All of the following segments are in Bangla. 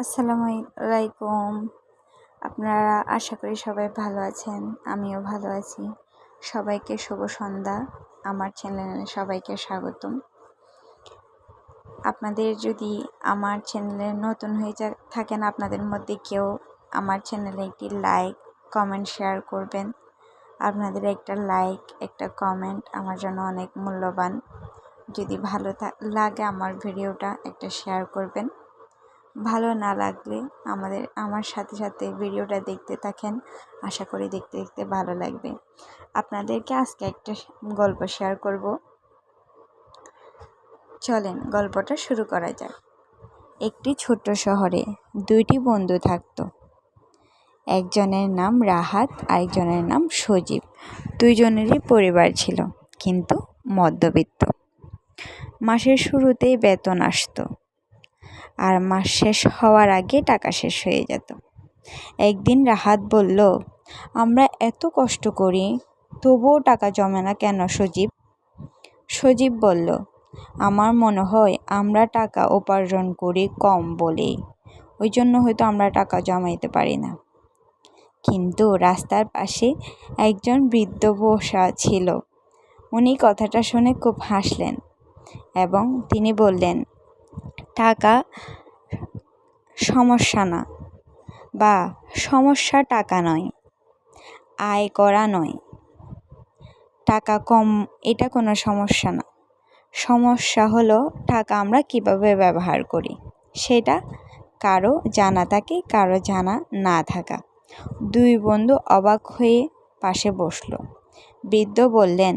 আসসালামু আলাইকুম। আপনারা আশা করি সবাই ভালো আছেন, আমিও ভালো আছি। সবাইকে শুভ সন্ধ্যা। আমার চ্যানেলে সবাইকে স্বাগতম। আপনাদের যদি আমার চ্যানেলে নতুন হয়ে থাকেন, আপনাদের মধ্যে কেউ আমার চ্যানেলে একটি লাইক, কমেন্ট, শেয়ার করবেন। আপনাদের একটা লাইক, একটা কমেন্ট আমার জন্য অনেক মূল্যবান। যদি ভালো লাগে আমার ভিডিওটা একটা শেয়ার করবেন। ভালো না লাগলে আমার সাথে সাথে ভিডিওটা দেখতে থাকেন, আশা করি দেখতে দেখতে ভালো লাগবে। আপনাদেরকে আজকে একটা গল্প শেয়ার করব। চলেন গল্পটা শুরু করা যাক। একটি ছোট্ট শহরে দুইটি বন্ধু থাকতো। একজনের নাম রাহাত, আরেকজনের নাম সজীব। দুইজনেরই পরিবার ছিল, কিন্তু মধ্যবিত্ত। মাসের শুরুতেই বেতন আসতো, আর মাস শেষ হওয়ার আগে টাকা শেষ হয়ে যেত। একদিন রাহাত বলল, আমরা এত কষ্ট করি, তবুও টাকা জমে না কেন সজীব? সজীব বলল, আমার মনে হয় আমরা টাকা উপার্জন করি কম বলেই, ওই জন্য হয়তো আমরা টাকা জমাইতে পারি না। কিন্তু রাস্তার পাশে একজন বৃদ্ধ বসা ছিল। উনি কথাটা শুনে খুব হাসলেন এবং তিনি বললেন, টাকা সমস্যা না, বা সমস্যা টাকা নয়, আয় করা নয়। টাকা কম এটা কোনো সমস্যা না, সমস্যা হলো টাকা আমরা কিভাবে ব্যবহার করি, সেটা কারো জানা থাকে, কারো জানা না থাকা। দুই বন্ধু অবাক হয়ে পাশে বসলো। বৃদ্ধ বললেন,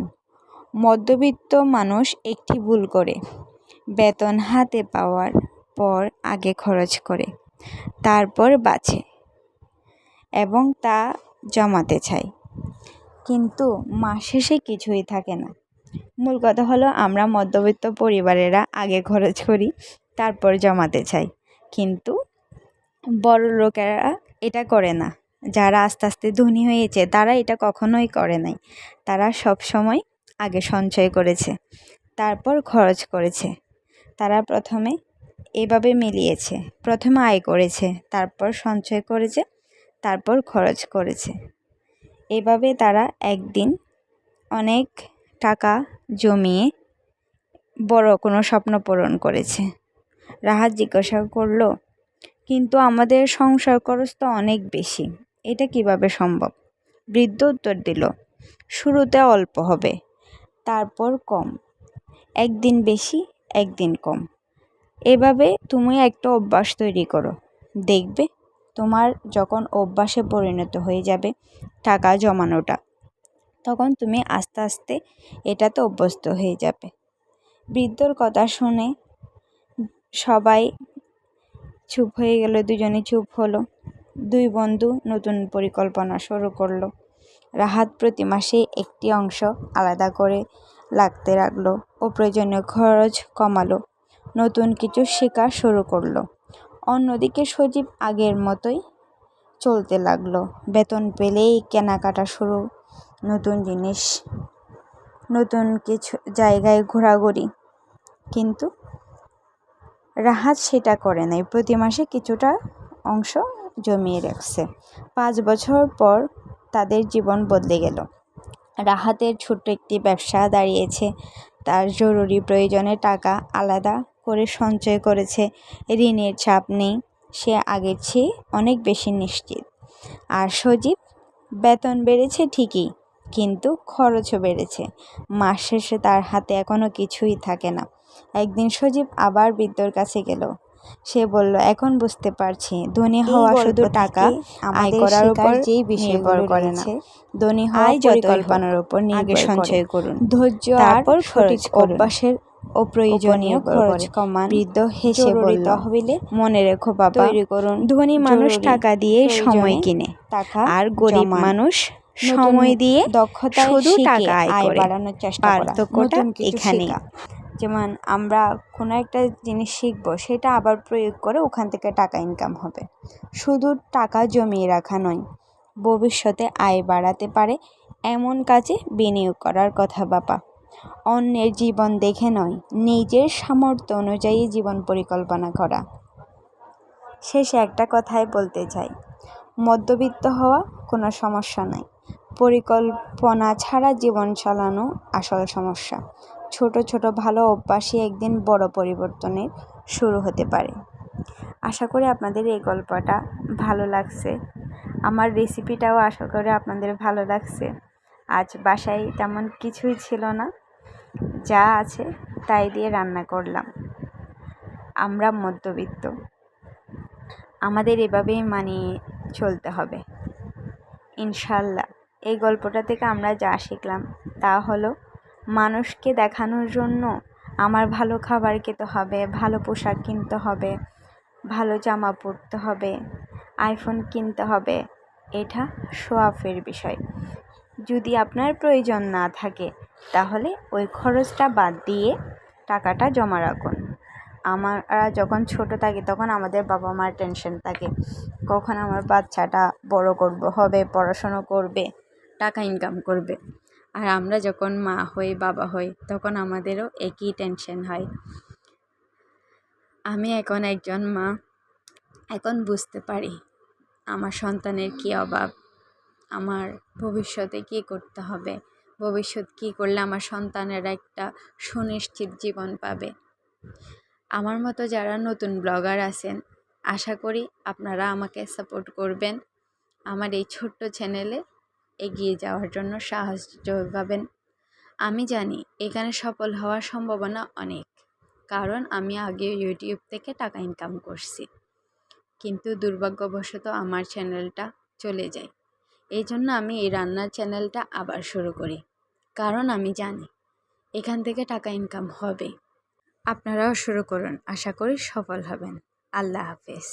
মধ্যবিত্ত মানুষ একটি ভুল করে, বেতন হাতে পাওয়ার পর আগে খরচ করে, তারপর বাঁচে এবং তা জমাতে চায়, কিন্তু মাস শেষে কিছুই থাকে না। মূল কথা হলো, আমরা মধ্যবিত্ত পরিবারেরা আগে খরচ করি, তারপর জমাতে চাই, কিন্তু বড় লোকেরা এটা করে না। যারা আস্তে আস্তে ধনী হয়েছে তারা এটা কখনোই করে নাই। তারা সব সময় আগে সঞ্চয় করেছে, তারপর খরচ করেছে। তারা প্রথমে এভাবে মিলিয়েছে, প্রথমে আয় করেছে, তারপর সঞ্চয় করেছে, তারপর খরচ করেছে। এভাবে তারা একদিন অনেক টাকা জমিয়ে বড় কোনো স্বপ্ন পূরণ করেছে। রাহাত জিজ্ঞাসা করলো, কিন্তু আমাদের সংসার খরচ তো অনেক বেশি, এটা কিভাবে সম্ভব? বৃদ্ধ উত্তর দিল, শুরুতে অল্প হবে, তারপর কম, একদিন বেশি, একদিন কম। এভাবে তুমি একটা অভ্যাস তৈরি করো, দেখবে তোমার যখন অভ্যাসে পরিণত হয়ে যাবে টাকা জমানোটা, তখন তুমি আস্তে আস্তে এটাতে অভ্যস্ত হয়ে যাবে। বৃদ্ধর কথা শুনে সবাই চুপ হয়ে গেল, দুজনে চুপ হলো। দুই বন্ধু নতুন পরিকল্পনা শুরু করলো। রাহাত প্রতি মাসে একটি অংশ আলাদা করে রাখতে লাগলো, অপ্রয়োজনীয় খরচ কমালো, নতুন কিছু শেখা শুরু করলো। অন্যদিকে সজীব আগের মতোই চলতে লাগলো। বেতন পেলেই কেনাকাটা শুরু, নতুন জিনিস, নতুন কিছু জায়গায় ঘোরাঘুরি। কিন্তু রাহাত সেটা করে নাই, প্রতি মাসে কিছুটা অংশ জমিয়ে রাখছে। 5 বছর পর তাদের জীবন বদলে গেল। রাহাতের ছোট্ট একটি ব্যবসা দাঁড়িয়েছে, তার জরুরি প্রয়োজনে টাকা আলাদা করে সঞ্চয় করেছে, ঋণের চাপ নেই, সে আগের চেয়ে অনেক বেশি নিশ্চিত। আর সজীব, বেতন বেড়েছে ঠিকই, কিন্তু খরচও বেড়েছে। মাস শেষে তার হাতে এখনো কিছুই থাকে না। একদিন সজীব আবার বৃদ্ধর কাছে গেল। সে বলল, এখন বুঝতে পারছি, ধনী হওয়া শুধু টাকা আয় করার উপর নির্ভর করে না, ধনী হওয়া পরিকল্পনার উপর নির্ভর সঞ্চয় করুন, ধৈর্য আর সঠিক অভ্যাসের অপ্রয়োজনীয় খরচ কমান। বৃদ্ধ হেসে বলল, মনে রেখো বাবা, তৈরি করুন, ধনী মানুষ টাকা দিয়ে সময় কিনে, আর গরিব মানুষ সময় দিয়ে দক্ষতা শুধু টাকা আয় বাড়ানোর চেষ্টা করা। পার্থক্যটা এখানেই। যেমন আমরা কোনো একটা জিনিস শিখবো, সেটা আবার প্রয়োগ করে ওখান থেকে টাকা ইনকাম হবে। শুধু টাকা জমিয়ে রাখা নয়, ভবিষ্যতে আয় বাড়াতে পারে এমন কাজে বিনিয়োগ করার কথা বাবা। অন্যের জীবন দেখে নয়, নিজের সামর্থ্য অনুযায়ী জীবন পরিকল্পনা করা। শেষে একটা কথাই বলতে চাই, মধ্যবিত্ত হওয়া কোনো সমস্যা নয়, পরিকল্পনা ছাড়া জীবন চালানো আসল সমস্যা। ছোট ছোট ভালো অভ্যাসই একদিন বড় পরিবর্তনের শুরু হতে পারে। আশা করি আপনাদের এই গল্পটা ভালো লাগছে। আমার রেসিপিটাও আশা করি আপনাদের ভালো লাগছে। আজ বাসায় তেমন কিছুই ছিল না, যা আছে তাই দিয়ে রান্না করলাম। আমরা মধ্যবিত্ত, আমাদের এভাবেই মানিয়ে চলতে হবে ইনশাল্লাহ। এই গল্পটা থেকে আমরা যা শিখলাম তা হলো, মানুষকে দেখানোর জন্য আমার ভালো খাবার খেতে হবে, ভালো পোশাক কিনতে হবে, ভালো জামা পরতে হবে, আইফোন কিনতে হবে, এটা শো অফের বিষয়। যদি আপনার প্রয়োজন না থাকে তাহলে ওই খরচটা বাদ দিয়ে টাকাটা জমা রাখুন। আমরা যখন ছোট থাকি তখন আমাদের বাবা মার টেনশন থাকে, কখন আমার বাচ্চাটা বড় হবে, পড়াশুনো করবে, টাকা ইনকাম করবে। আর আমরা যখন মা হই, বাবা হই, তখন আমাদেরও একই টেনশন হয়। আমি এখন একজন মা, এখন বুঝতে পারি আমার সন্তানের কী অভাব, আমার ভবিষ্যতে কী করতে হবে, ভবিষ্যৎ কী করলে আমার সন্তানেরা একটা সুনিশ্চিত জীবন পাবে। আমার মতো যারা নতুন ব্লগার আছেন, আশা করি আপনারা আমাকে সাপোর্ট করবেন, আমার এই ছোট্ট চ্যানেলে এগিয়ে যাওয়ার জন্য সাহস যোগাবেন। আমি জানি এখানে সফল হওয়ার সম্ভাবনা অনেক, কারণ আমি আগে ইউটিউব থেকে টাকা ইনকাম করছি, কিন্তু দুর্ভাগ্যবশত আমার চ্যানেলটা চলে যায়। এই জন্য আমি এই রান্নার চ্যানেলটা আবার শুরু করি, কারণ আমি জানি এখান থেকে টাকা ইনকাম হবে। আপনারাও শুরু করুন, আশা করি সফল হবেন। আল্লাহ হাফেজ।